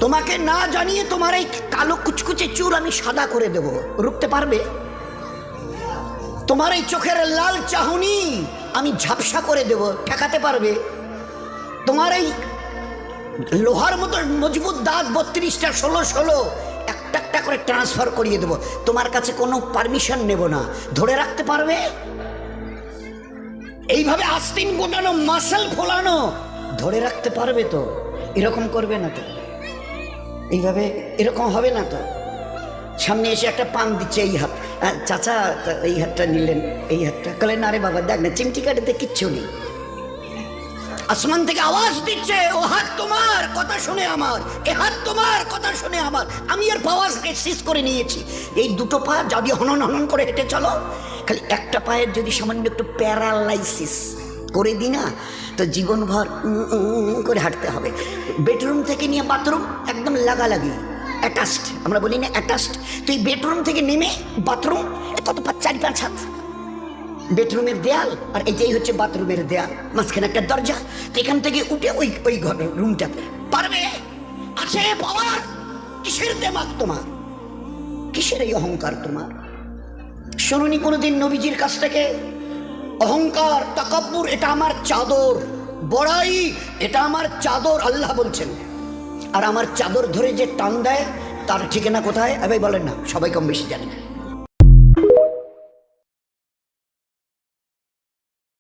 তোমাকে না জানিয়ে তোমার এই কালো কুচকুচে চুল আমি সাদা করে দেব, রুখতে পারবে? তোমার এই চোখের লাল চাহনি আমি ঝাপসা করে দেব, ঠেকাতে পারবে? তোমার এই লোহার মতো মজবুত দাঁত 32টা 16 একটা একটা করে ট্রান্সফার করিয়ে দেব, তোমার কাছে কোনো পারমিশন নেব না, ধরে রাখতে পারবে? এইভাবে আস্তিন গোটানো মাসল ফোলানো ধরে রাখতে পারবে তো? এরকম করবে না তো? এইভাবে এরকম হবে না তো? সামনে এসে একটা পান দিচ্ছে, এই হাত, চাচা এই হাতটা নিলেন, এই হাতটা কলেন, আরে বাবা দেখ না চিমটি কাটিতে কিচ্ছু নেই। আসমান থেকে আওয়াজ দিচ্ছে, ও হাত তোমার কথা শুনে আমার, এ হাত তোমার কথা শুনে আমার, আমি আর পাওয়াজকে শেষ করে নিয়েছি। এই দুটো পা যদি হনন হনন করে হেঁটে চলো, খালি একটা পায়ের যদি সামান্য একটু প্যারালাইসিস করে দিই না, তো জীবনভর করে হাঁটতে হবে। বেডরুম থেকে নিয়ে বাথরুম একদম লাগালাগি, অ্যাটাচড, আমরা বলি না অ্যাটাচড। তুই বেডরুম থেকে নেমে বাথরুম কত 4-5 হাত, বেডরুমের দেয়াল আর এটাই হচ্ছে বাথরুমের দেয়াল, মাঝখানে একটা দরজা, তো এখান থেকে উঠে ওই ঘর রুমটাতে পারবে? আছে পাওয়ার? কিসের দেমাগ তোমার? কিসের এই অহংকার তোমার? শুনুনি কোনোদিন নবীজির কাছ থেকে অহংকার, তাকাব্বুর এটা আমার চাদর, বড়াই এটা আমার চাদর, আল্লাহ বলছেন। আর আমার চাদর ধরে যে টান দেয় তার ঠিকানা কোথায়? এবার বলেন না, সবাই কম বেশি জানেন।